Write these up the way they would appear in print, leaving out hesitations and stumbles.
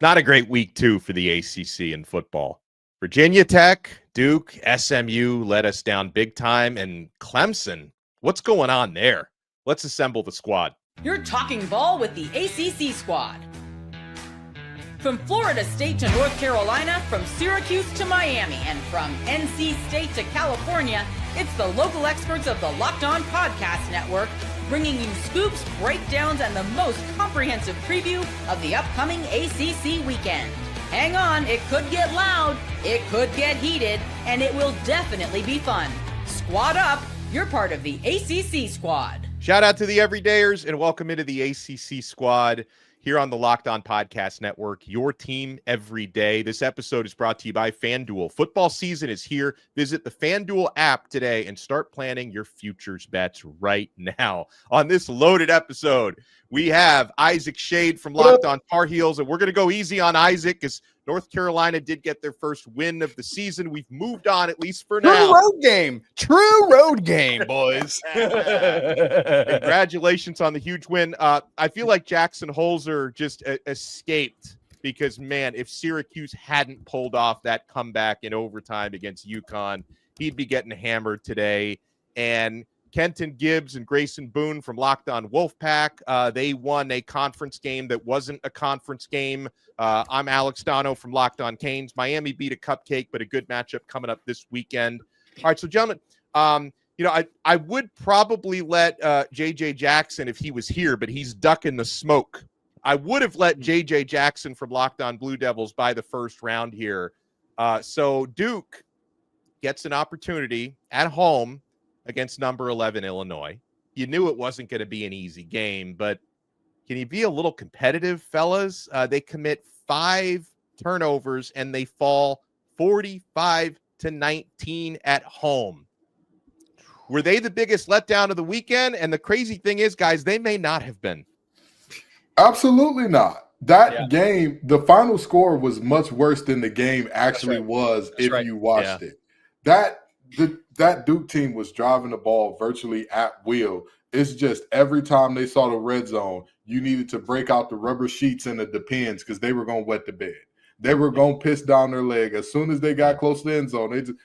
Not a great week, too, for the ACC in football. Virginia Tech, Duke, SMU let us down big time. And Clemson, what's going on there? Let's assemble the squad. You're talking ball with the ACC squad. From Florida State to North Carolina, from Syracuse to Miami, and from NC State to California, it's the local experts of the Locked On Podcast Network bringing you scoops, breakdowns, and the most comprehensive preview of the upcoming ACC weekend. Hang on, it could get loud, it could get heated, and it will definitely be fun. Squad up, you're part of the ACC squad. Shout out to the everydayers and welcome into the ACC squad here on the Locked On Podcast Network, your team every day. This episode is brought to you by FanDuel. Football season is here. Visit the FanDuel app today and start planning your futures bets right now. On this loaded episode, we have Isaac Shade from Locked On Tar Heels, and we're going to go easy on Isaac because North Carolina did get their first win of the season. We've moved on, at least for now. True road game, boys. Congratulations on the huge win. I feel like Jackson Holzer just escaped because, man, if Syracuse hadn't pulled off that comeback in overtime against UConn, he'd be getting hammered today. And Kenton Gibbs and Grayson Boone from Locked On Wolfpack, they won a conference game that wasn't a conference game. I'm Alex Dono from Locked On Canes. Miami beat a cupcake, but a good matchup coming up this weekend. All right, so gentlemen, I would probably let J.J. Jackson if he was here, but he's ducking the smoke. I would have let J.J. Jackson from Locked On Blue Devils by the first round here. So Duke gets an opportunity at home against number 11 Illinois. You knew it wasn't going to be an easy game, but can you be a little competitive, fellas? They commit 5 turnovers and they fall 45-19 at home. Were they the biggest letdown of the weekend? And the crazy thing is, guys, they may not have been. Absolutely not. That game, the final score was much worse than the game actually was if you watched it. That Duke team was driving the ball virtually at will. It's just every time they saw the red zone, you needed to break out the rubber sheets and the depends because they were going to wet the bed. They were going to piss down their leg. As soon as they got close to the end zone, they just,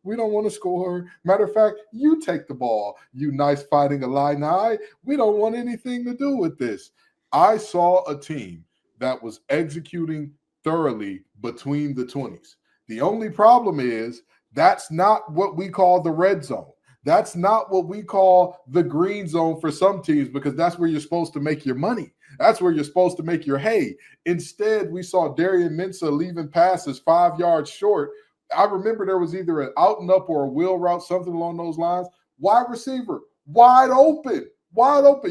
we don't want to score. Matter of fact, you take the ball, you nice fighting Illini. We don't want anything to do with this. I saw a team that was executing thoroughly between the 20s. The only problem is that's not what we call the red zone. That's not what we call the green zone for some teams because that's where you're supposed to make your money. That's where you're supposed to make your hay. Instead, we saw Darian Mensah leaving passes 5 yards short. I remember there was either an out and up or a wheel route, something along those lines. Wide receiver, wide open.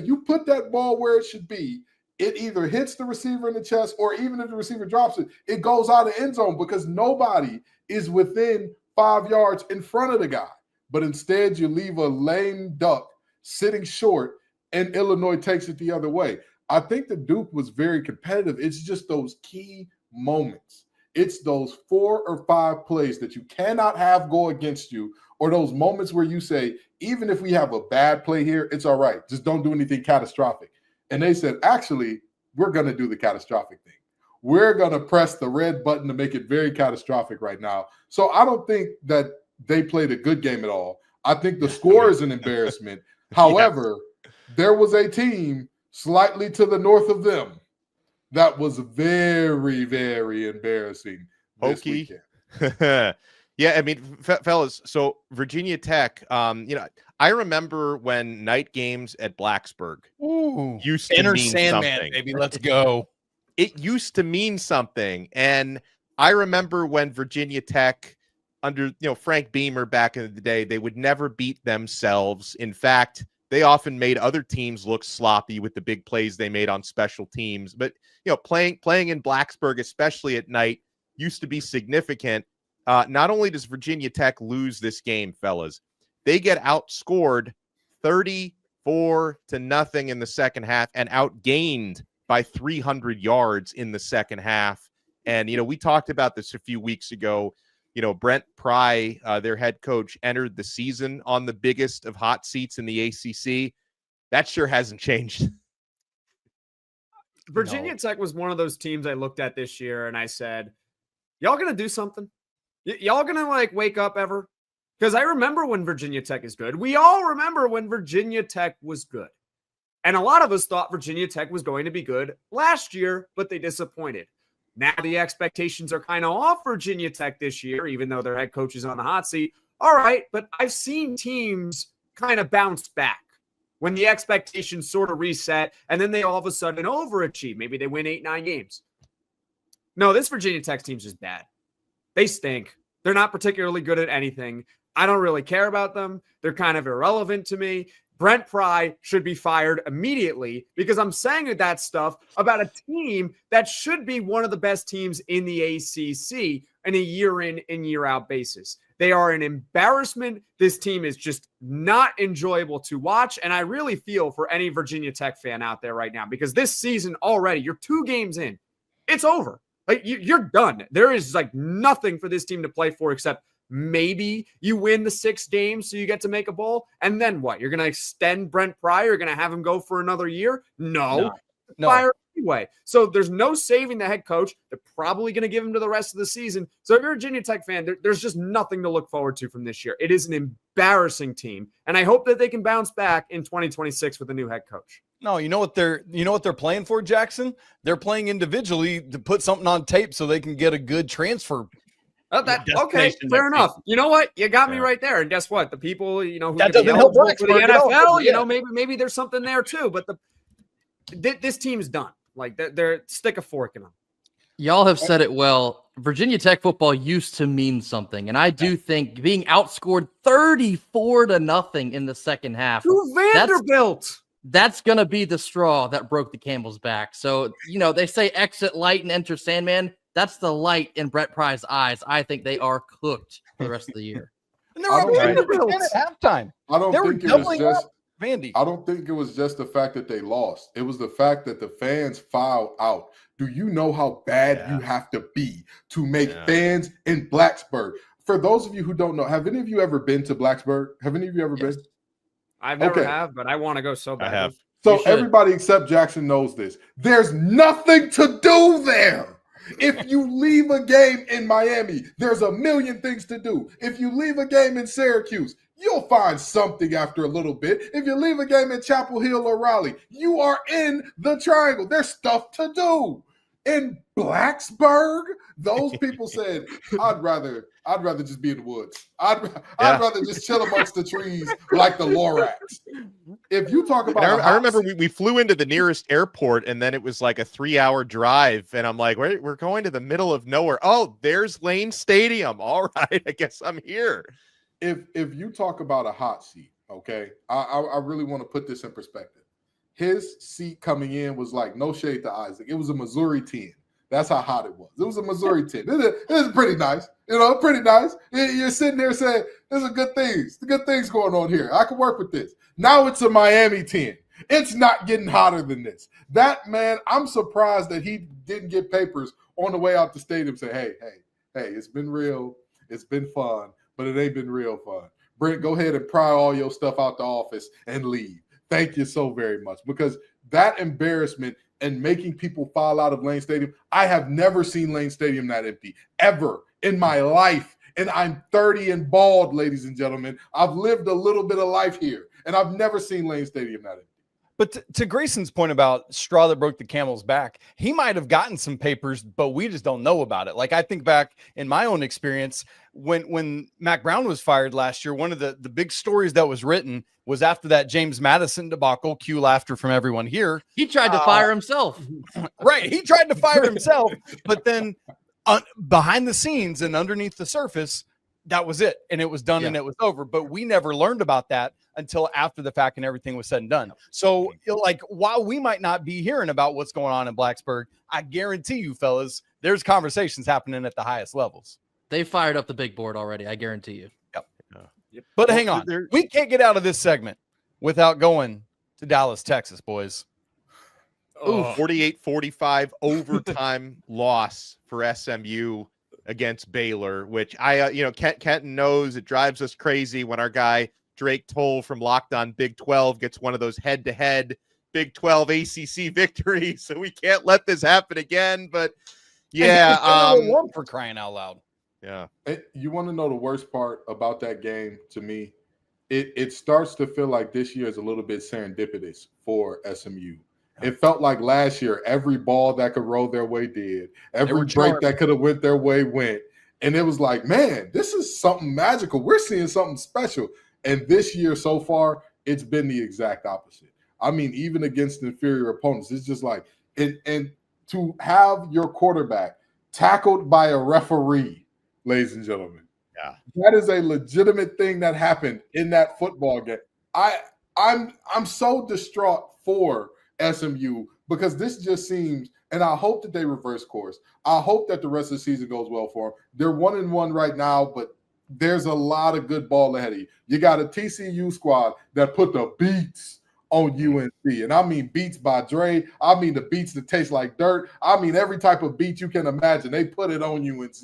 You put that ball where it should be. It either hits the receiver in the chest or even if the receiver drops it, it goes out of end zone because nobody is within 5 yards in front of the guy. But instead, you leave a lame duck sitting short, and Illinois takes it the other way. I think the Duke was very competitive. It's just those key moments. It's those 4 or 5 plays that you cannot have go against you, or those moments where you say, even if we have a bad play here, it's all right. Just don't do anything catastrophic. And they said, actually, we're going to do the catastrophic thing. We're going to press the red button to make it very catastrophic right now. So I don't think that they played a good game at all. I think the score is an embarrassment. However, there was a team slightly to the north of them that was very, very embarrassing this weekend. Yeah, I mean, fellas, so Virginia Tech, I remember when night games at Blacksburg used to mean something. Baby, let's go. It used to mean something. And I remember when Virginia Tech under, Frank Beamer back in the day, they would never beat themselves. In fact, they often made other teams look sloppy with the big plays they made on special teams. But, playing in Blacksburg, especially at night, used to be significant. Not only does Virginia Tech lose this game, fellas, they get outscored 34-0 in the second half and outgained by 300 yards in the second half. And, we talked about this a few weeks ago. Brent Pry, their head coach, entered the season on the biggest of hot seats in the ACC. That sure hasn't changed. Virginia Tech was one of those teams I looked at this year and I said, y'all going to do something? Y'all going to like wake up ever? Because I remember when Virginia Tech is good. We all remember when Virginia Tech was good. And a lot of us thought Virginia Tech was going to be good last year, but they disappointed. Now the expectations are kind of off Virginia Tech this year, even though their head coach is on the hot seat. All right, but I've seen teams kind of bounce back when the expectations sort of reset, and then they all of a sudden overachieve. Maybe they win 8-9 games. No, this Virginia Tech team's just bad. They stink. They're not particularly good at anything. I don't really care about them. They're kind of irrelevant to me. Brent Pry should be fired immediately because I'm saying that stuff about a team that should be one of the best teams in the ACC on a year in and year out basis. They are an embarrassment. This team is just not enjoyable to watch. And I really feel for any Virginia Tech fan out there right now because this season already, you're 2 games in. It's over. Like you're done. There is like nothing for this team to play for except maybe you win the 6 games so you get to make a bowl. And then what? You're going to extend Brent Pry? You're going to have him go for another year? No. Fire anyway. So there's no saving the head coach. They're probably going to give him to the rest of the season. So if you're a Virginia Tech fan, there's just nothing to look forward to from this year. It is an embarrassing team. And I hope that they can bounce back in 2026 with a new head coach. No, you know what they're playing for, Jackson? They're playing individually to put something on tape so they can get a good transfer. Oh, okay, fair enough. You know what? You got me right there. And guess what? The people, who that doesn't help for the NFL, maybe there's something there too. But this team's done. Like they're stick a fork in them. Y'all have said it well. Virginia Tech football used to mean something, and I do think being outscored 34-0 in the second half. To Vanderbilt. That's going to be the straw that broke the camel's back. So, they say exit light and enter Sandman. That's the light in Brett Pry's eyes. I think they are cooked for the rest of the year. And they were at halftime. I don't think it was just Vandy. I don't think it was just the fact that they lost. It was the fact that the fans filed out. Do you know how bad you have to be to make fans in Blacksburg? For those of you who don't know, have any of you ever been to Blacksburg? Have any of you ever been? I've never have, but I want to go so bad. I have. So everybody except Jackson knows this. There's nothing to do there. If you leave a game in Miami, there's a million things to do. If you leave a game in Syracuse, you'll find something after a little bit. If you leave a game in Chapel Hill or Raleigh, you are in the triangle. There's stuff to do. In Blacksburg, those people said, I'd rather just be in the woods. I'd rather just chill amongst the trees like the Lorax. If you talk about, I remember we flew into the nearest airport, and then it was like a 3-hour drive, and I'm like, we're going to the middle of nowhere. Oh, there's Lane Stadium. All right, I guess I'm here. If you talk about a hot seat, okay, I really want to put this in perspective. His seat coming in was like, no shade to Isaac. It was a Missouri 10. That's how hot it was. It was a Missouri 10. It is pretty nice. Pretty nice. You're sitting there saying, there's a good things going on here. I can work with this. Now it's a Miami 10. It's not getting hotter than this. That man, I'm surprised that he didn't get papers on the way out the stadium say, hey, it's been real. It's been fun, but it ain't been real fun. Brent, go ahead and pry all your stuff out the office and leave. Thank you so very much. Because that embarrassment and making people file out of Lane Stadium, I have never seen Lane Stadium that empty, ever in my life. And I'm 30 and bald, ladies and gentlemen. I've lived a little bit of life here, and I've never seen Lane Stadium that empty. But to Grayson's point about straw that broke the camel's back, he might have gotten some papers, but we just don't know about it. Like, I think back in my own experience, when Mac Brown was fired last year, one of the big stories that was written was after that James Madison debacle, cue laughter from everyone here. He tried to fire himself. Right. He tried to fire himself, but then behind the scenes and underneath the surface, that was it. And it was done and it was over. But we never learned about that until after the fact and everything was said and done. So, like, while we might not be hearing about what's going on in Blacksburg, I guarantee you, fellas, there's conversations happening at the highest levels. They fired up the big board already, I guarantee you. Yep. But hang on. We can't get out of this segment without going to Dallas, Texas, boys. 48-45 overtime loss for SMU against Baylor, which Kenton knows it drives us crazy when our guy Drake Toll from Locked On Big 12 gets one of those head-to-head Big 12 ACC victory, so we can't let this happen again. But yeah, one for crying out loud. Yeah. You want to know the worst part about that game to me? It starts to feel like this year is a little bit serendipitous for SMU. It felt like last year, every ball that could roll their way did. Every break that could have went their way went. And it was like, man, this is something magical. We're seeing something special. And this year so far, it's been the exact opposite. I mean, even against inferior opponents, it's just like, and to have your quarterback tackled by a referee, ladies and gentlemen, that is a legitimate thing that happened in that football game. I'm so distraught for SMU because this just seems, and I hope that they reverse course. I hope that the rest of the season goes well for them. They're 1-1 right now, but there's a lot of good ball ahead of you. You got a TCU squad that put the beats on UNC, and I mean beats by Dre. I mean the beats that taste like dirt. I mean every type of beat you can imagine. They put it on UNC.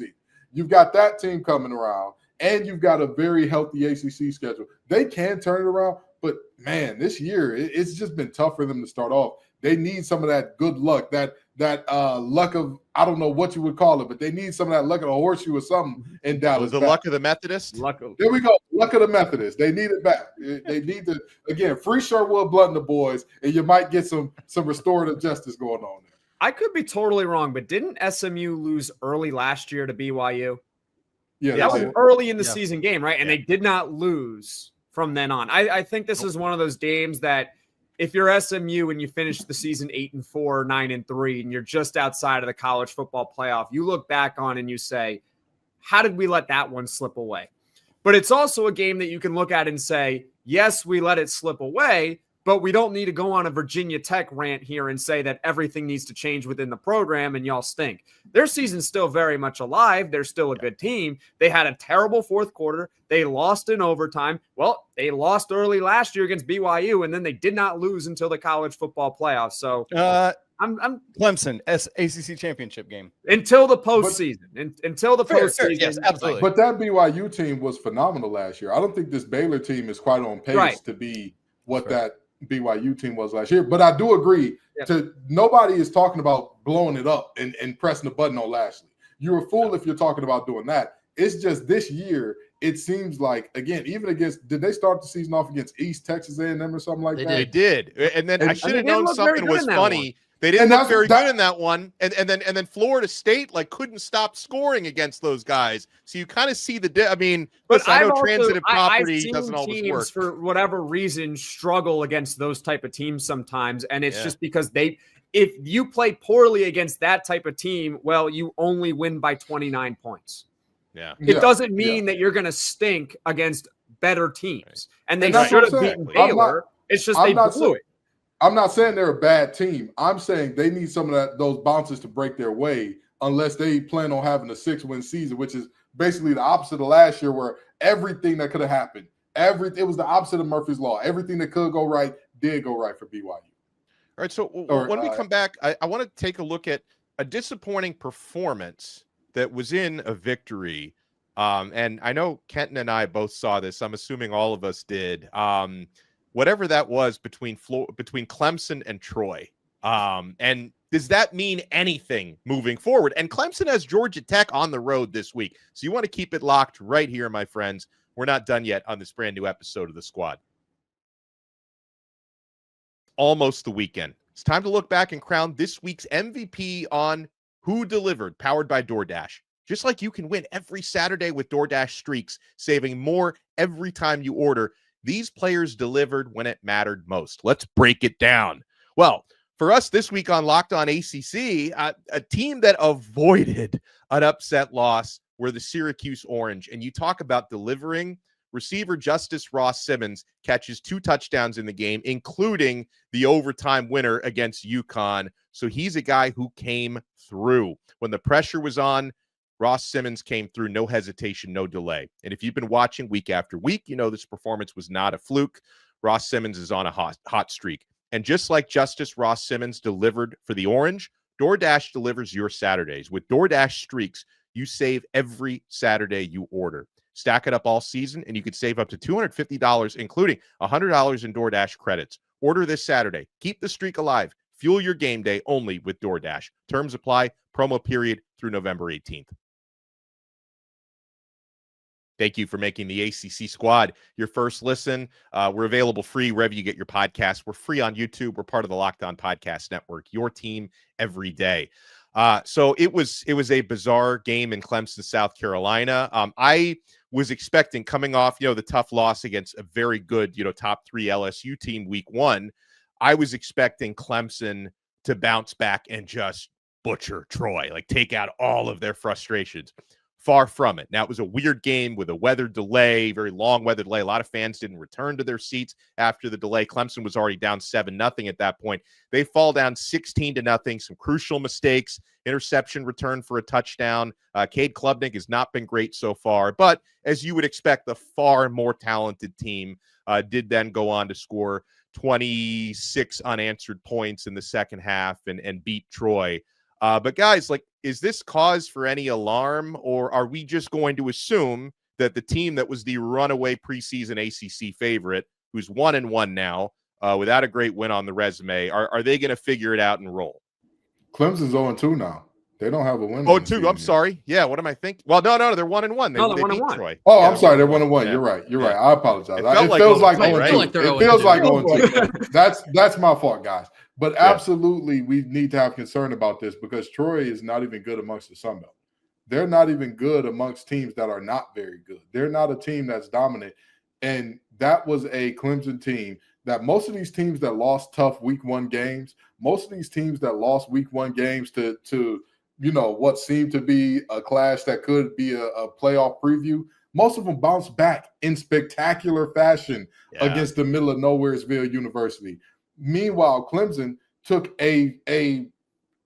You've got that team coming around, and you've got a very healthy ACC schedule. They can turn it around, but, man, this year it's just been tough for them to start off. They need some of that good luck, that luck of, I don't know what you would call it, but they need some of that luck of the horseshoe or something in Dallas. The luck of the Methodist? There we go. Luck of the Methodist. They need it back. They need to, again, free Sherwood Blunt and the boys, and you might get some restorative justice going on there. I could be totally wrong, but didn't SMU lose early last year to BYU? Yeah, that was early in the season game, right? And they did not lose from then on. I think this is one of those games that if you're SMU and you finish the season 8-4, 9-3, and you're just outside of the college football playoff, you look back on and you say, how did we let that one slip away? But it's also a game that you can look at and say, yes, we let it slip away, but we don't need to go on a Virginia Tech rant here and say that everything needs to change within the program and y'all stink. Their season's still very much alive. They're still a good team. They had a terrible fourth quarter. They lost in overtime. Well, they lost early last year against BYU, and then they did not lose until the college football playoffs. So I'm Clemson ACC championship game until the postseason. Until the postseason, fair, yes, absolutely. But that BYU team was phenomenal last year. I don't think this Baylor team is quite on pace to be what that BYU team was last year. But I do agree nobody is talking about blowing it up and pressing the button on Lashley. You're a fool if you're talking about doing that. It's just this year, it seems like, again, even against, did they start the season off against East Texas A&M or something like that? They did. And then I should have known something was funny. They didn't look very good in that one. And then Florida State couldn't stop scoring against those guys. So you kind of see I mean, but I know transitive property doesn't always work. For whatever reason, struggle against those type of teams sometimes. And it's just because if you play poorly against that type of team, well, you only win by 29 points. Yeah. It doesn't mean that you're going to stink against better teams. Right. And they should have beaten Baylor. It's just they blew it. I'm not saying they're a bad team. I'm saying they need some of those bounces to break their way unless they plan on having a 6-win season, which is basically the opposite of last year where everything that could have happened, it was the opposite of Murphy's Law. Everything that could go right did go right for BYU. All right, so when we come back, I want to take a look at a disappointing performance that was in a victory. And I know Kenton and I both saw this. I'm assuming all of us did. Whatever that was between Clemson and Troy. And does that mean anything moving forward? And Clemson has Georgia Tech on the road this week. So you want to keep it locked right here, my friends. We're not done yet on this brand new episode of The Squad. Almost the weekend. It's time to look back and crown this week's MVP on Who Delivered, powered by DoorDash. Just like you can win every Saturday with DoorDash Streaks, saving more every time you order, these players delivered when it mattered most. Let's break it down. Well, for us this week on Locked On ACC, a team that avoided an upset loss were the Syracuse Orange. And you talk about delivering. Receiver Justice Ross Simmons catches 2 touchdowns in the game, including the overtime winner against UConn. So he's a guy who came through. When the pressure was on, Ross Simmons came through, no hesitation, no delay. And if you've been watching week after week, you know this performance was not a fluke. Ross Simmons is on a hot streak. And just like Justice Ross Simmons delivered for the Orange, DoorDash delivers your Saturdays. With DoorDash Streaks, you save every Saturday you order. Stack it up all season, and you could save up to $250, including $100 in DoorDash credits. Order this Saturday. Keep the streak alive. Fuel your game day only with DoorDash. Terms apply. Promo period through November 18th. Thank you for making the ACC Squad your first listen. We're available free wherever you get your podcasts. We're free on YouTube. We're part of the Locked On Podcast Network, your team every day. So it was a bizarre game in Clemson, South Carolina. I was expecting, coming off, the tough loss against a very good, top 3 LSU team week 1, I was expecting Clemson to bounce back and just butcher Troy, like take out all of their frustrations. Far from it. Now, it was a weird game with a weather delay, very long weather delay. A lot of fans didn't return to their seats after the delay. Clemson was already down 7-0 at that point. They fall down 16-0. Some crucial mistakes, interception return for a touchdown. Cade Klubnik has not been great so far, but as you would expect, the far more talented team did then go on to score 26 unanswered points in the second half and beat Troy. But guys, is this cause for any alarm, or are we just going to assume that the team that was the runaway preseason ACC favorite, who's 1-1 now, without a great win on the resume, are they going to figure it out and roll? Clemson's 0-2 now. They don't have a win. 0-2. I'm sorry. Yeah, what am I thinking? Well, no, they're 1-1. They beat Troy. Oh, yeah, I'm sorry. They're 1-1. You're right. You're right. I apologize. It feels like 0-2. It feels like 0-2. That's my fault, guys. But absolutely, we need to have concern about this because Troy is not even good amongst the Sun Belt. They're not even good amongst teams that are not very good. They're not a team that's dominant. And that was a Clemson team that most of these teams that lost tough week 1 games, most of these teams that lost week 1 games to what seemed to be a clash that could be a playoff preview, most of them bounced back in spectacular fashion against the middle of Nowheresville University. Meanwhile, Clemson took a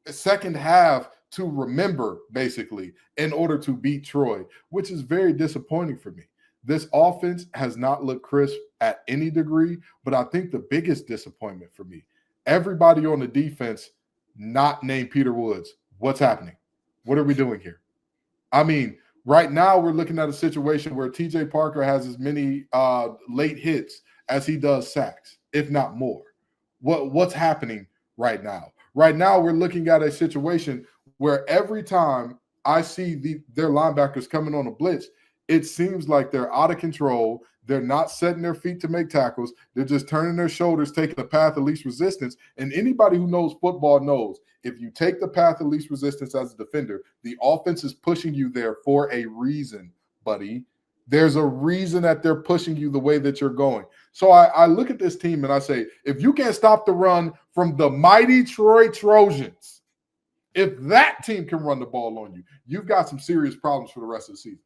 second half to remember, basically, in order to beat Troy, which is very disappointing for me. This offense has not looked crisp at any degree, but I think the biggest disappointment for me, everybody on the defense not named Peter Woods. What's happening? What are we doing here? I mean, right now we're looking at a situation where TJ Parker has as many late hits as he does sacks, if not more. What's happening right now? Right now, we're looking at a situation where every time I see their linebackers coming on a blitz, it seems like they're out of control. They're not setting their feet to make tackles. They're just turning their shoulders, taking the path of least resistance. And anybody who knows football knows if you take the path of least resistance as a defender, the offense is pushing you there for a reason, buddy. There's a reason that they're pushing you the way that you're going. So I look at this team and I say, if you can't stop the run from the mighty Troy Trojans, if that team can run the ball on you, you've got some serious problems for the rest of the season.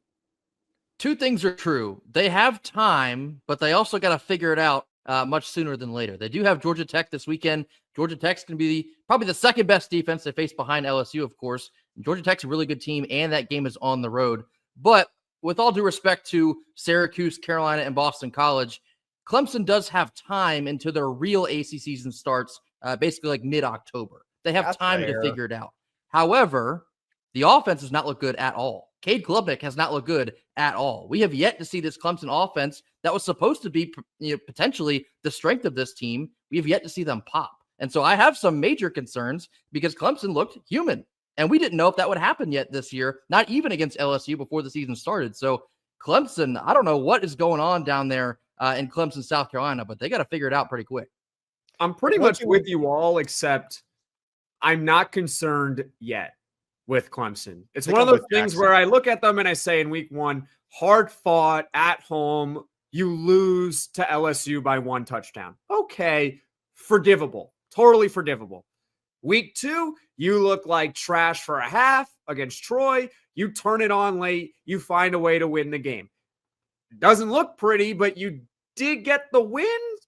Two things are true. They have time, but they also got to figure it out much sooner than later. They do have Georgia Tech this weekend. Georgia Tech's going to be probably the second best defense they face behind LSU, of course. Georgia Tech's a really good team, and that game is on the road. But with all due respect to Syracuse, Carolina, and Boston College, Clemson does have time until their real ACC season starts basically like mid-October. They have time to figure it out. However, the offense does not look good at all. Cade Klubnik has not looked good at all. We have yet to see this Clemson offense that was supposed to be potentially the strength of this team. We have yet to see them pop. And so I have some major concerns because Clemson looked human. And we didn't know if that would happen yet this year, not even against LSU before the season started. So Clemson, I don't know what is going on down there in Clemson, South Carolina, but they got to figure it out pretty quick. I'm pretty much with you all, except I'm not concerned yet with Clemson. It's one of those things where I look at them and I say in week 1, hard fought at home, you lose to LSU by 1 touchdown. Okay, forgivable, totally forgivable. Week 2, you look like trash for a half against Troy. You turn it on late. You find a way to win the game. It doesn't look pretty, but you did get the win,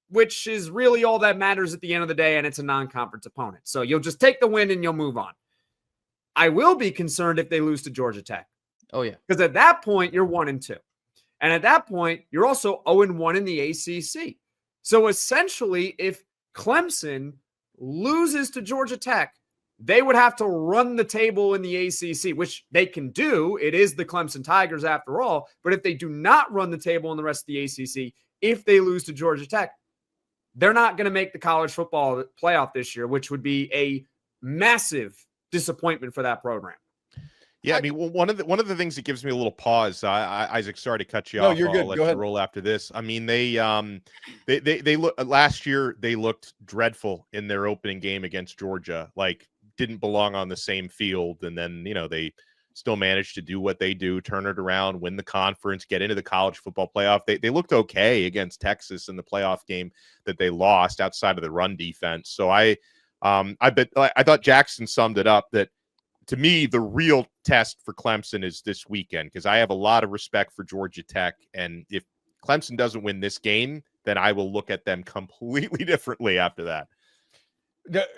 which is really all that matters at the end of the day, and it's a non-conference opponent. So you'll just take the win and you'll move on. I will be concerned if they lose to Georgia Tech. Oh, yeah. Because at that point, you're 1-2. And at that point, you're also 0-1 in the ACC. So essentially, if Clemson loses to Georgia Tech, they would have to run the table in the ACC, which they can do. It is the Clemson Tigers after all. But if they do not run the table in the rest of the ACC, if they lose to Georgia Tech, they're not going to make the college football playoff this year, which would be a massive disappointment for that program. Yeah, I mean, one of the things that gives me a little pause, Isaac, sorry to cut you off. You're good. I'll let Go you ahead. roll after this. I mean, they look last year. They looked dreadful in their opening game against Georgia. Like, didn't belong on the same field, and then they still managed to do what they do, turn it around, win the conference, get into the college football playoff. They looked okay against Texas in the playoff game that they lost outside of the run defense. So I thought Jackson summed it up that, to me, the real test for Clemson is this weekend, because I have a lot of respect for Georgia Tech. And if Clemson doesn't win this game, then I will look at them completely differently after that.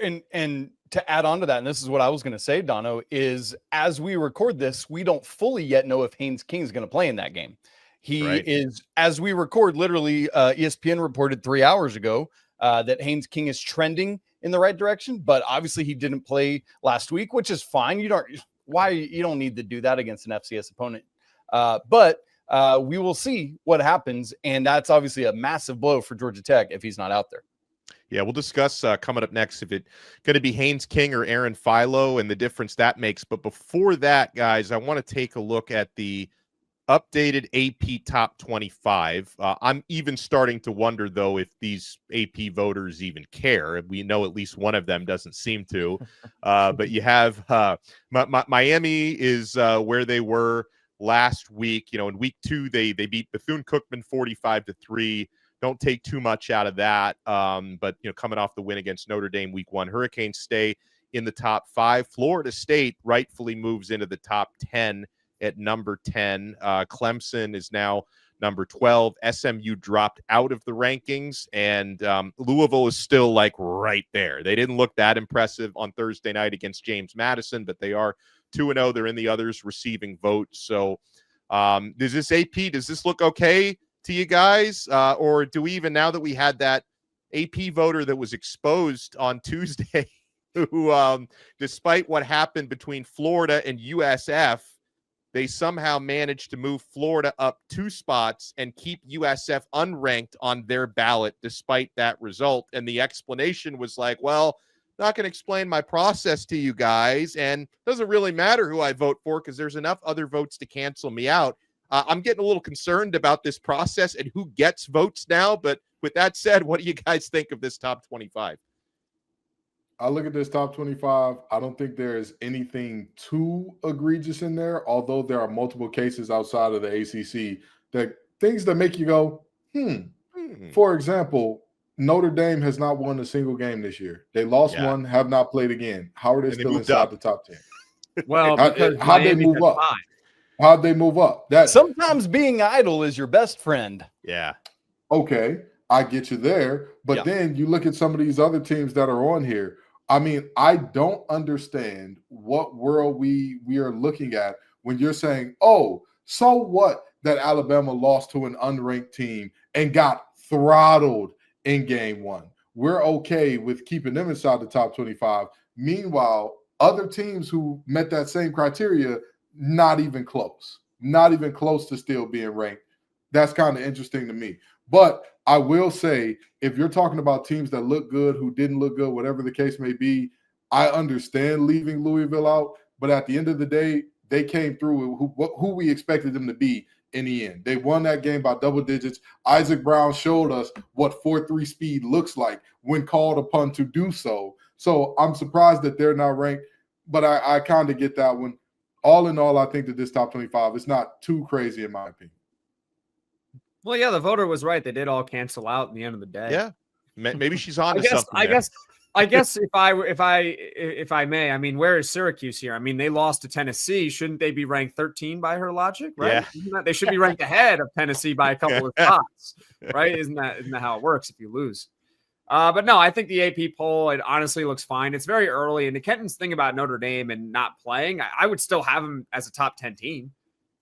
And to add on to that, and this is what I was going to say, Dono, is as we record this, we don't fully yet know if Haynes King is going to play in that game. He is, as we record, literally ESPN reported 3 hours ago that Haynes King is trending in the right direction, but obviously he didn't play last week, which is fine. You don't need to do that against an FCS opponent. But we will see what happens, and that's obviously a massive blow for Georgia Tech if he's not out there. Yeah, we'll discuss coming up next if it's going to be Haynes King or Aaron Philo and the difference that makes. But before that, guys, I want to take a look at the updated AP Top 25. I'm even starting to wonder, though, if these AP voters even care. We know at least one of them doesn't seem to. But you have Miami is where they were last week. In week 2, they beat Bethune-Cookman 45-3. Don't take too much out of that. But coming off the win against Notre Dame week 1, Hurricanes stay in the top 5. Florida State rightfully moves into the top 10 at number 10. Clemson is now number 12. SMU dropped out of the rankings, and Louisville is still like right there. They didn't look that impressive on Thursday night against James Madison, but they are 2-0. They're in the others receiving votes. So does this look okay to you guys? Or do we even, now that we had that AP voter that was exposed on Tuesday, who despite what happened between Florida and USF, they somehow managed to move Florida up 2 spots and keep USF unranked on their ballot despite that result. And the explanation was like, well, not going to explain my process to you guys, and it doesn't really matter who I vote for because there's enough other votes to cancel me out. I'm getting a little concerned about this process and who gets votes now. But with that said, what do you guys think of this top 25? I look at this top 25. I don't think there is anything too egregious in there, although there are multiple cases outside of the ACC that things that make you go, For example, Notre Dame has not won a single game this year. They lost one, have not played again. How are they still inside the top 10? Well, how'd they move up? How'd they move up? Sometimes being idle is your best friend. Yeah. Okay, I get you there. But then you look at some of these other teams that are on here. I mean, I don't understand what world we are looking at when you're saying, oh, so what that Alabama lost to an unranked team and got throttled in game 1. We're okay with keeping them inside the top 25. Meanwhile, other teams who met that same criteria, not even close to still being ranked. That's kind of interesting to me. But I will say, if you're talking about teams that look good, who didn't look good, whatever the case may be, I understand leaving Louisville out. But at the end of the day, they came through who we expected them to be in the end. They won that game by double digits. Isaac Brown showed us what 4.3 speed looks like when called upon to do so. So I'm surprised that they're not ranked, but I kind of get that one. All in all, I think that this top 25 is not too crazy in my opinion. Well, yeah, the voter was right. They did all cancel out in the end of the day. Yeah, maybe she's on to something. I guess if I may, I mean, where is Syracuse here? I mean, they lost to Tennessee. Shouldn't they be ranked 13 by her logic? Right? Yeah. They should be ranked ahead of Tennessee by a couple of spots, right? Isn't that how it works if you lose? But no, I think the AP poll, it honestly looks fine. It's very early. And the Kenton's thing about Notre Dame and not playing, I would still have them as a top 10 team.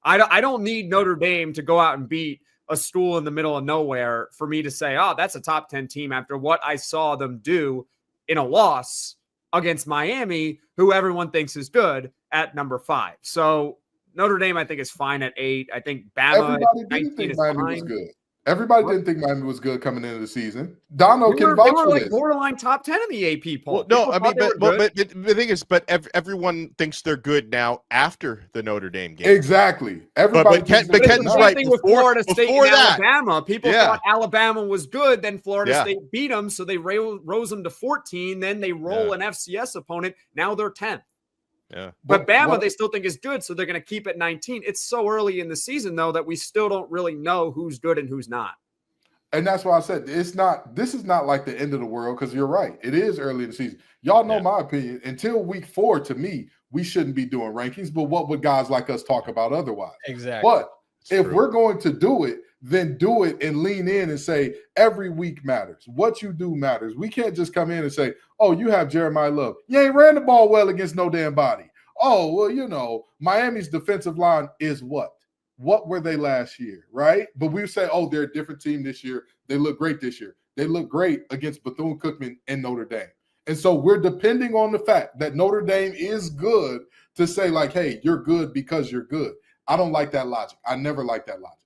I don't need Notre Dame to go out and beat a school in the middle of nowhere for me to say, oh, that's a top 10 team after what I saw them do in a loss against Miami, who everyone thinks is good, at number 5. So Notre Dame, I think, is fine at 8. I think Bama Everybody at 19 is Miami fine. was good. Everybody didn't think Miami was good coming into the season. Dono They can were vouch for like this. borderline top 10 in the AP poll. Well, no, People I mean, thought they were but good. the thing is, everyone thinks they're good now after the Notre Dame game. Exactly. Everybody. But Kenton's It's the same right. thing with Florida State and that, Alabama. People thought Alabama was good, then Florida State beat them, so they rose them to 14. Then they roll an FCS opponent. Now they're 10th. Yeah. But Bama, they still think is good, so they're going to keep it 19. It's so early in the season, though, that we still don't really know who's good and who's not. And that's why I said this is not like the end of the world, because you're right. It is early in the season. Y'all know my opinion. Until week 4, to me, we shouldn't be doing rankings. But what would guys like us talk about otherwise? Exactly. But if we're going to do it, then do it and lean in and say every week matters. What you do matters. We can't just come in and say, oh, you have Jeremiah Love. You ain't ran the ball well against no damn body. Oh, well, Miami's defensive line is what? What were they last year, right? But we say, oh, they're a different team this year. They look great this year. They look great against Bethune-Cookman and Notre Dame. And so we're depending on the fact that Notre Dame is good to say, like, hey, you're good because you're good. I don't like that logic. I never like that logic.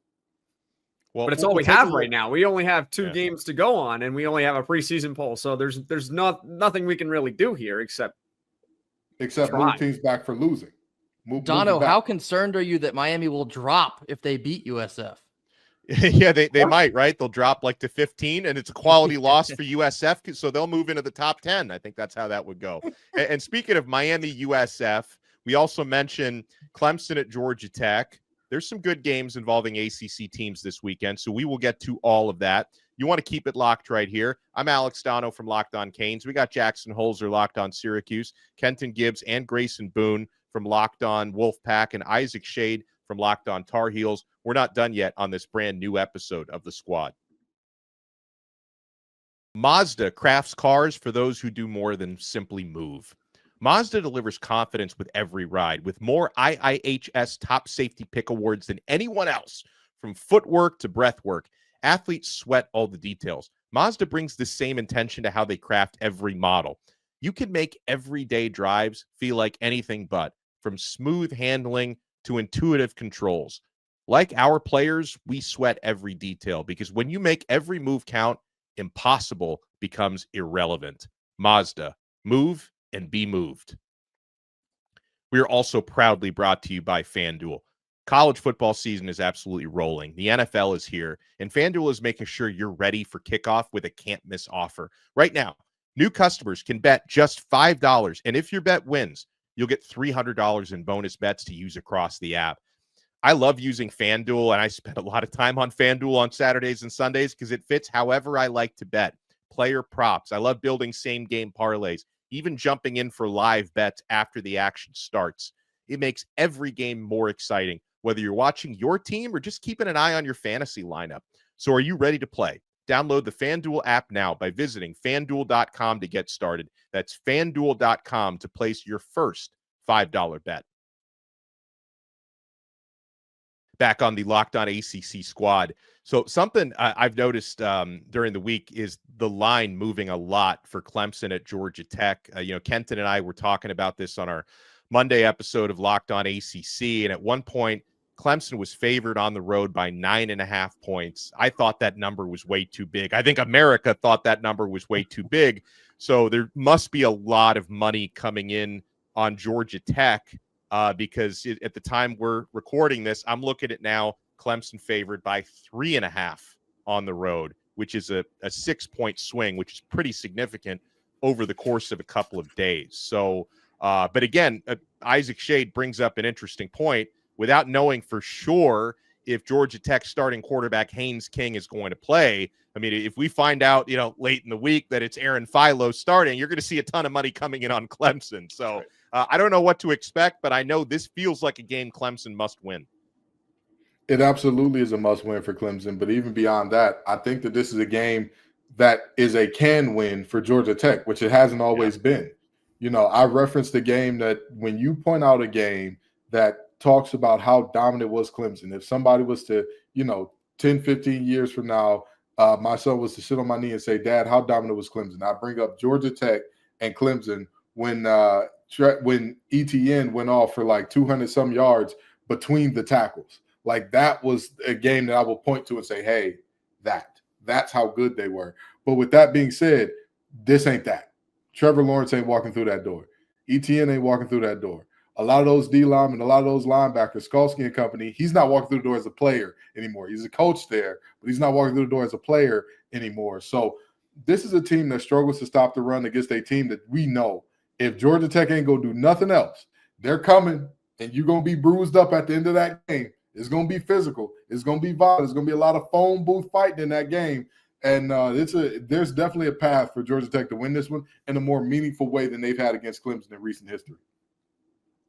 Well, but it's all we have right now. We only have 2 games to go on, and we only have a preseason poll. So there's nothing we can really do here except move teams back for losing. Dono, how concerned are you that Miami will drop if they beat USF? Yeah, they might, right? They'll drop like to 15, and it's a quality loss for USF, so they'll move into the top 10. I think that's how that would go. And speaking of Miami, USF, we also mentioned Clemson at Georgia Tech. There's some good games involving ACC teams this weekend, so we will get to all of that. You want to keep it locked right here. I'm Alex Dono from Locked On Canes. We got Jackson Holzer, Locked On Syracuse, Kenton Gibbs, and Grayson Boone from Locked On Wolfpack, and Isaac Shade from Locked On Tar Heels. We're not done yet on this brand new episode of The Squad. Mazda crafts cars for those who do more than simply move. Mazda delivers confidence with every ride, with more IIHS Top Safety Pick awards than anyone else. From footwork to breathwork, athletes sweat all the details. Mazda brings the same intention to how they craft every model. You can make everyday drives feel like anything but, from smooth handling to intuitive controls. Like our players, we sweat every detail, because when you make every move count, impossible becomes irrelevant. Mazda, move and be moved. We are also proudly brought to you by FanDuel. College football season is absolutely rolling. The NFL is here, and FanDuel is making sure you're ready for kickoff with a can't-miss offer. Right now, new customers can bet just $5, and if your bet wins, you'll get $300 in bonus bets to use across the app. I love using FanDuel, and I spend a lot of time on FanDuel on Saturdays and Sundays because it fits however I like to bet. Player props. I love building same-game parlays, even jumping in for live bets after the action starts. It makes every game more exciting, whether you're watching your team or just keeping an eye on your fantasy lineup. So are you ready to play? Download the FanDuel app now by visiting FanDuel.com to get started. That's FanDuel.com to place your first $5 bet. Back on the Locked On ACC squad. So something I've noticed during the week is the line moving a lot for Clemson at Georgia Tech. Kenton and I were talking about this on our Monday episode of Locked On ACC, and at one point, Clemson was favored on the road by 9.5 points. I thought that number was way too big. I think America thought that number was way too big. So there must be a lot of money coming in on Georgia Tech because at the time we're recording this, I'm looking at now Clemson favored by 3.5 on the road, which is a 6-point swing, which is pretty significant over the course of a couple of days. So, but again, Isaac Shade brings up an interesting point. Without knowing for sure if Georgia Tech starting quarterback Haynes King is going to play, I mean, if we find out, late in the week that it's Aaron Philo starting, you're going to see a ton of money coming in on Clemson. So I don't know what to expect, but I know this feels like a game Clemson must win. It absolutely is a must win for Clemson. But even beyond that, I think that this is a game that is a can win for Georgia Tech, which it hasn't always been. I referenced the game that when you point out a game that talks about how dominant was Clemson, if somebody was to, 10, 15 years from now, my son was to sit on my knee and say, Dad, how dominant was Clemson? I bring up Georgia Tech and Clemson when ETN went off for like 200 some yards between the tackles. Like that was a game that I will point to and say, hey, that. That's how good they were. But with that being said, this ain't that. Trevor Lawrence ain't walking through that door. ETN ain't walking through that door. A lot of those D-linemen, a lot of those linebackers, Skalski and company, he's not walking through the door as a player anymore. He's a coach there, but he's not walking through the door as a player anymore. So this is a team that struggles to stop the run against a team that we know if Georgia Tech ain't going to do nothing else, they're coming, and you're going to be bruised up at the end of that game. It's going to be physical. It's going to be violent. There's going to be a lot of phone booth fighting in that game. And there's definitely a path for Georgia Tech to win this one in a more meaningful way than they've had against Clemson in recent history.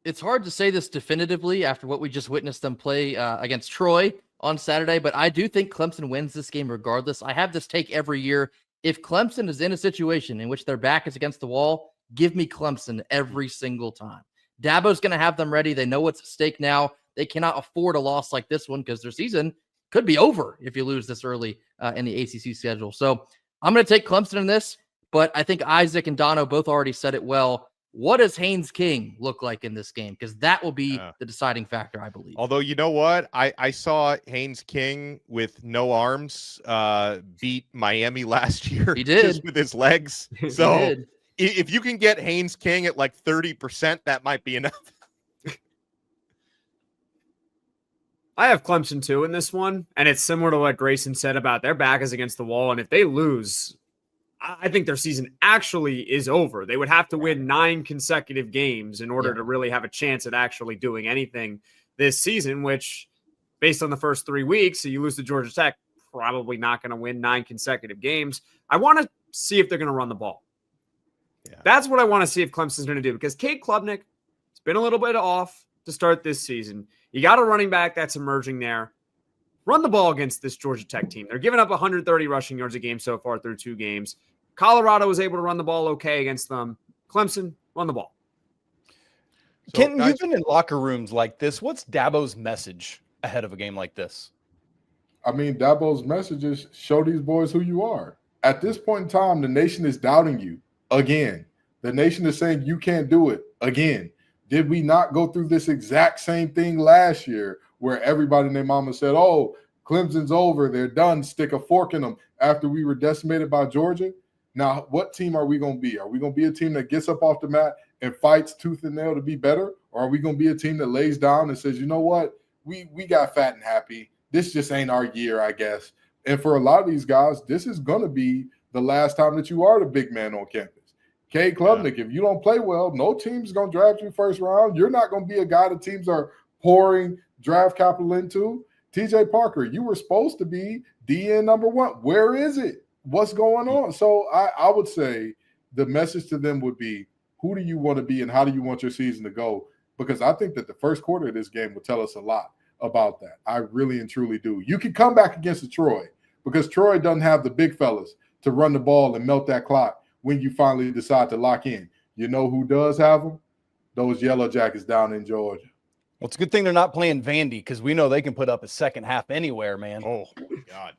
It's hard to say this definitively after what we just witnessed them play against Troy on Saturday, but I do think Clemson wins this game regardless. I have this take every year. If Clemson is in a situation in which their back is against the wall, give me Clemson every single time. Dabo's going to have them ready. They know what's at stake now. They cannot afford a loss like this one because their season could be over if you lose this early in the ACC schedule. So I'm going to take Clemson in this, but I think Isaac and Dono both already said it well. What does Haynes King look like in this game? Because that will be the deciding factor, I believe. Although, you know what? I saw Haynes King with no arms beat Miami last year. He did. Just with his legs. So if you can get Haynes King at like 30%, that might be enough. I have Clemson too in this one, and it's similar to what Grayson said about their back is against the wall, and if they lose, I think their season actually is over. They would have to win 9 consecutive games in order to really have a chance at actually doing anything this season, which, based on the first 3 weeks, so you lose to Georgia Tech, probably not going to win 9 consecutive games. I want to see if they're going to run the ball. Yeah. That's what I want to see if Clemson's going to do, because Cade Klubnik has been a little bit off to start this season. You got a running back that's emerging there. Run the ball against this Georgia Tech team. They're giving up 130 rushing yards a game so far through 2 games. Colorado was able to run the ball okay against them. Clemson, run the ball. So, Kenton, you've been in locker rooms like this. What's Dabo's message ahead of a game like this? I mean, Dabo's message is show these boys who you are. At this point in time, the nation is doubting you again. The nation is saying you can't do it again. Did we not go through this exact same thing last year where everybody and their mama said, oh, Clemson's over, they're done, stick a fork in them after we were decimated by Georgia? Now, what team are we going to be? Are we going to be a team that gets up off the mat and fights tooth and nail to be better? Or are we going to be a team that lays down and says, you know what, we got fat and happy. This just ain't our year, I guess. And for a lot of these guys, this is going to be the last time that you are the big man on campus. Cade Klubnik, if you don't play well, no team's going to draft you first round. You're not going to be a guy that teams are pouring draft capital into. TJ Parker, you were supposed to be DN number 1. Where is it? What's going on? So I would say the message to them would be, who do you want to be and how do you want your season to go? Because I think that the first quarter of this game will tell us a lot about that. I really and truly do. You can come back against the Troy because Troy doesn't have the big fellas to run the ball and melt that clock when you finally decide to lock in. You know who does have them? Those Yellow Jackets down in Georgia. Well, it's a good thing they're not playing Vandy because we know they can put up a second half anywhere, man. Oh, my God.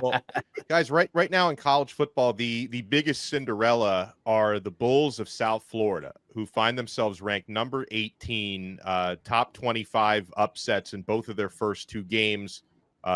Well, guys, right now in college football, the biggest Cinderella are the Bulls of South Florida, who find themselves ranked number 18, top 25 upsets in both of their first 2 games.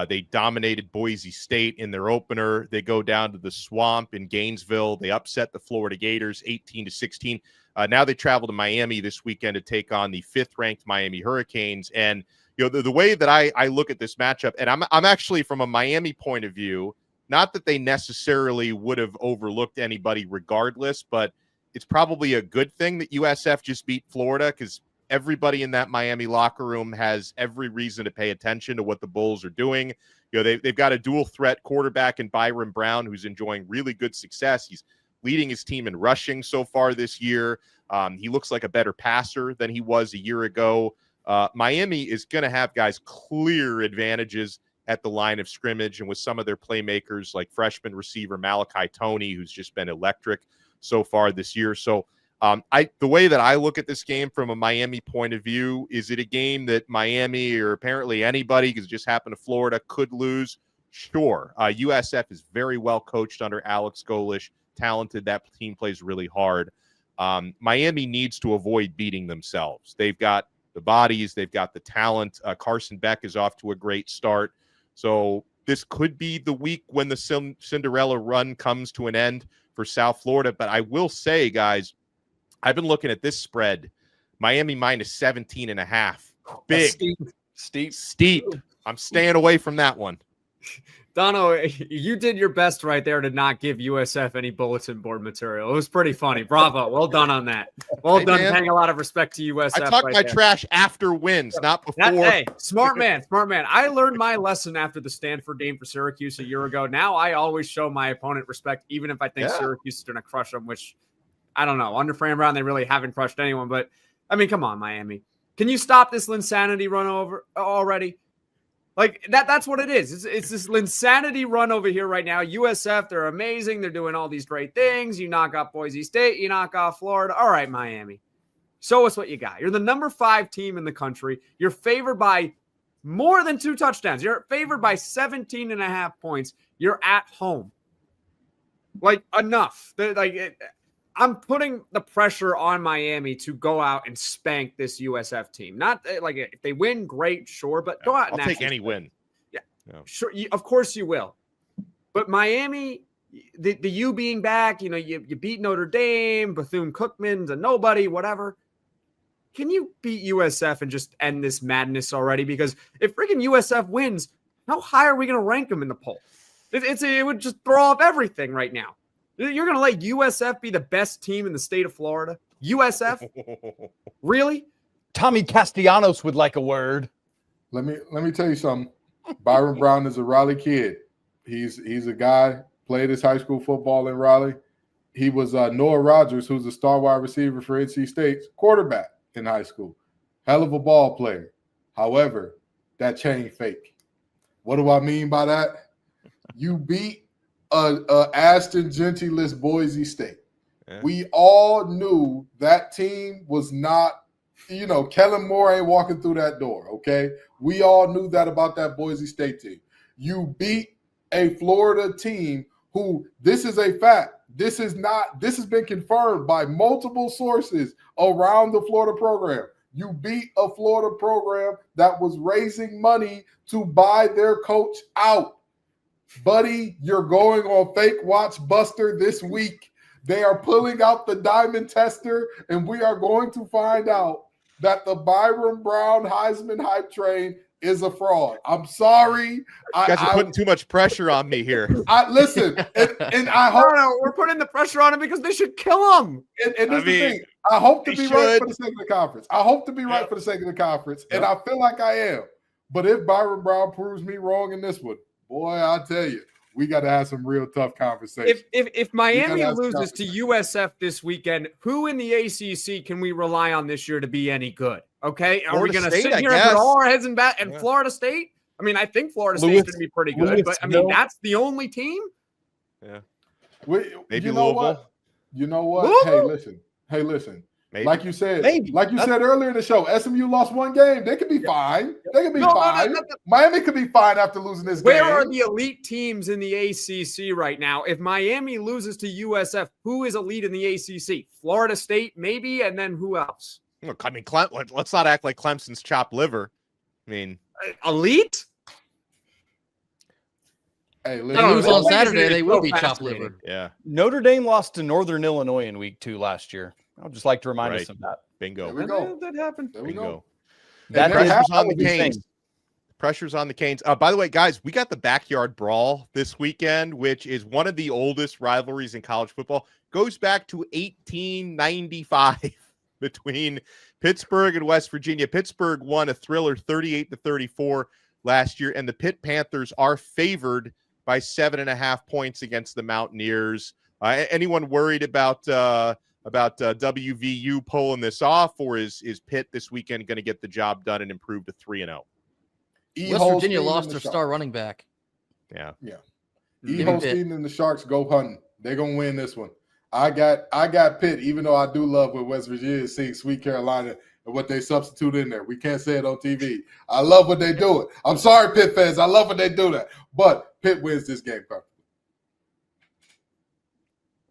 They dominated Boise State in their opener. They go down to the Swamp in Gainesville. They upset the Florida Gators 18-16. Now they travel to Miami this weekend to take on the 5th-ranked Miami Hurricanes. And you know, the way that I look at this matchup, and I'm actually from a Miami point of view, not that they necessarily would have overlooked anybody regardless, but it's probably a good thing that USF just beat Florida because everybody in that Miami locker room has every reason to pay attention to what the Bulls are doing. You know, they've got a dual threat quarterback in Byron Brown who's enjoying really good success. He's leading his team in rushing so far this year. He looks like a better passer than he was a year ago. Miami is going to have guys clear advantages at the line of scrimmage and with some of their playmakers like freshman receiver Malachi Toney, who's just been electric so far this year. So the way that I look at this game from a Miami point of view, is it a game that Miami or apparently anybody, because it just happened to Florida, could lose? Sure. USF is very well coached under Alex Golish, talented. That team plays really hard. Miami needs to avoid beating themselves. They've got the bodies, they've got the talent. Carson Beck is off to a great start. So this could be the week when the Cinderella run comes to an end for South Florida. But I will say, guys, I've been looking at this spread. Miami minus 17.5. Big. Steep. I'm staying away from that one. Dono, you did your best right there to not give USF any bulletin board material. It was pretty funny. Bravo. Well done on that. Well done. Man, paying a lot of respect to USF. I talk my trash after wins, not before. Hey, smart man. I learned my lesson after the Stanford game for Syracuse a year ago. Now I always show my opponent respect, even if I think Syracuse is going to crush them, which I don't know. Under Fran Brown, they really haven't crushed anyone. But, I mean, come on, Miami. Can you stop this Linsanity run over already? Like, that's what it is. It's this Linsanity run over here right now. USF, they're amazing. They're doing all these great things. You knock off Boise State. You knock off Florida. All right, Miami. Show us what you got. You're the number 5 team in the country. You're favored by more than 2 touchdowns. You're favored by 17.5 points. You're at home. Like, enough. I'm putting the pressure on Miami to go out and spank this USF team. Not like if they win, great, sure, but go out and I'll take any win. Yeah, sure. Of course you will. But Miami, the U being back, you beat Notre Dame, Bethune-Cookman's a nobody, whatever. Can you beat USF and just end this madness already? Because if freaking USF wins, how high are we going to rank them in the poll? It would just throw off everything right now. You're going to let USF be the best team in the state of Florida? USF? Really? Tommy Castellanos would like a word. Let me tell you something. Byron Brown is a Raleigh kid. He's a guy, played his high school football in Raleigh. He was Noah Rogers, who's a star wide receiver for NC State's quarterback in high school. Hell of a ball player. However, that chain fake. What do I mean by that? You beat Ashton Gentilus Boise State. Yeah. We all knew that team was not, Kellen Moore ain't walking through that door, okay? We all knew that about that Boise State team. You beat a Florida team who, this is a fact. This has been confirmed by multiple sources around the Florida program. You beat a Florida program that was raising money to buy their coach out. Buddy, you're going on Fake Watch Buster this week. They are pulling out the diamond tester, and we are going to find out that the Byron Brown Heisman hype train is a fraud. I'm sorry. You guys are putting too much pressure on me here. Listen, and I hope we're putting the pressure on him because they should kill him. And this is the thing. I hope to be right for the sake of the conference. I hope to be right for the sake of the conference, and I feel like I am. But if Byron Brown proves me wrong in this one, boy, I tell you, we got to have some real tough conversations. If Miami loses to USF this weekend, who in the ACC can we rely on this year to be any good? Okay, are we going to sit here and put all our heads in bat? And Florida State? I mean, I think Florida State's going to be pretty good, but I mean, that's the only team. Yeah, maybe Louisville. You know what? Hey, listen. Maybe. Like you said earlier in the show, SMU lost one game. They could be fine. They could be fine. Miami could be fine after losing this game. Where are the elite teams in the ACC right now? If Miami loses to USF, who is elite in the ACC? Florida State, maybe, and then who else? Look, I mean, let's not act like Clemson's chopped liver. I mean, elite? Hey, they lose on Saturday, they will be chopped liver. Yeah. Notre Dame lost to Northern Illinois in week 2 last year. I would just like to remind us of that. Bingo. There we go. That happened. There we go. Pressure's on the Canes. Pressure's on the Canes. By the way, guys, we got the backyard brawl this weekend, which is one of the oldest rivalries in college football. Goes back to 1895 between Pittsburgh and West Virginia. Pittsburgh won a thriller 38-34 last year, and the Pitt Panthers are favored by 7.5 points against the Mountaineers. Anyone worried about WVU pulling this off, or is Pitt this weekend going to get the job done and improve to 3-0? West Virginia lost their star running back. Yeah. E. Holstein and the Sharks go hunting. They're going to win this one. I got Pitt, even though I do love what West Virginia is seeing Sweet Carolina and what they substitute in there. We can't say it on TV. I love what they do. I'm sorry, Pitt fans. I love when they do that. But Pitt wins this game perfectly.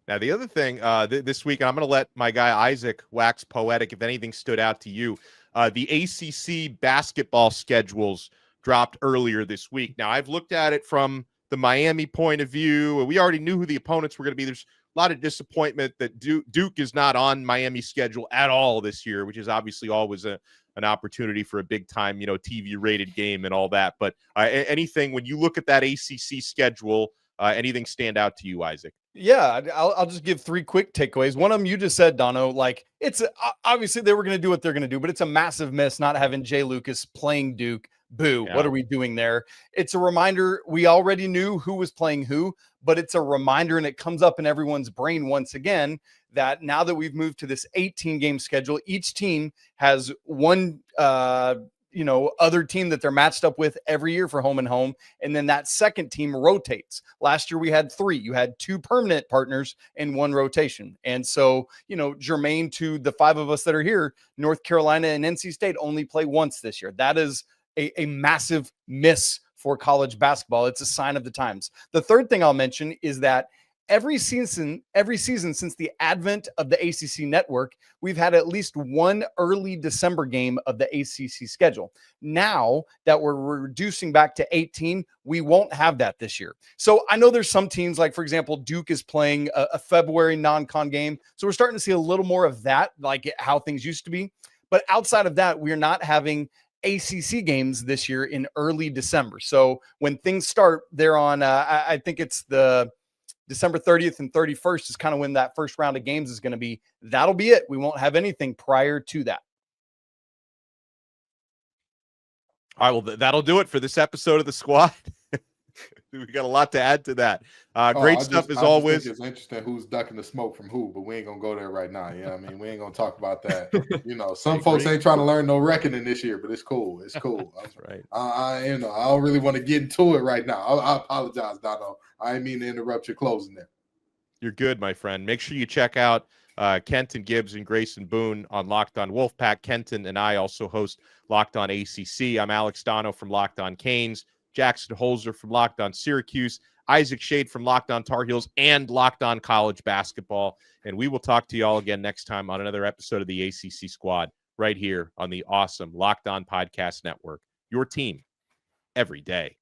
Now, the other thing this week, and I'm going to let my guy Isaac wax poetic if anything stood out to you. The ACC basketball schedules dropped earlier this week. Now, I've looked at it from the Miami point of view. We already knew who the opponents were going to be. There's a lot of disappointment that Duke is not on Miami's schedule at all this year, which is obviously always an opportunity for a big time, TV rated game and all that. But anything, when you look at that ACC schedule, anything stand out to you, Isaac? Yeah, I'll just give 3 quick takeaways. One of them you just said, Dono, like it's obviously they were going to do what they're going to do, but it's a massive miss not having Jay Lucas playing Duke. Boo. Yeah. What are we doing there? It's a reminder. We already knew who was playing who, but it's a reminder, and it comes up in everyone's brain once again that now that we've moved to this 18-game schedule, each team has one other team that they're matched up with every year for home and home. And then that second team rotates. Last year we had 3. You had 2 permanent partners and 1 rotation. And so, germane to the 5 of us that are here, North Carolina and NC State only play once this year. That is a massive miss for college basketball. It's a sign of the times. The third thing I'll mention is that every season since the advent of the ACC network, we've had at least one early December game of the ACC schedule. Now that we're reducing back to 18, we won't have that this year. So I know there's some teams, like, for example, Duke is playing a February non-con game. So we're starting to see a little more of that, like how things used to be. But outside of that, we're not having ACC games this year in early December. So when things start, they're on, I think it's the December 30th and 31st is kind of when that first round of games is going to be. That'll be it. We won't have anything prior to that. All right, well, that'll do it for this episode of The Squad. We got a lot to add to that. Great stuff as always. It's interesting who's ducking the smoke from who, but we ain't gonna go there right now. Yeah, we ain't gonna talk about that. Some folks ain't trying to learn no reckoning this year, but it's cool. It's cool. That's right. I don't really want to get into it right now. I apologize, Dono. I didn't mean to interrupt your closing there. You're good, my friend. Make sure you check out Kenton Gibbs and Grayson Boone on Locked On Wolfpack. Kenton and I also host Locked On ACC. I'm Alex Dono from Locked On Canes. Jackson Holzer from Locked On Syracuse, Isaac Shade from Locked On Tar Heels, and Locked On College Basketball. And we will talk to you all again next time on another episode of the ACC Squad right here on the awesome Locked On Podcast Network. Your team every day.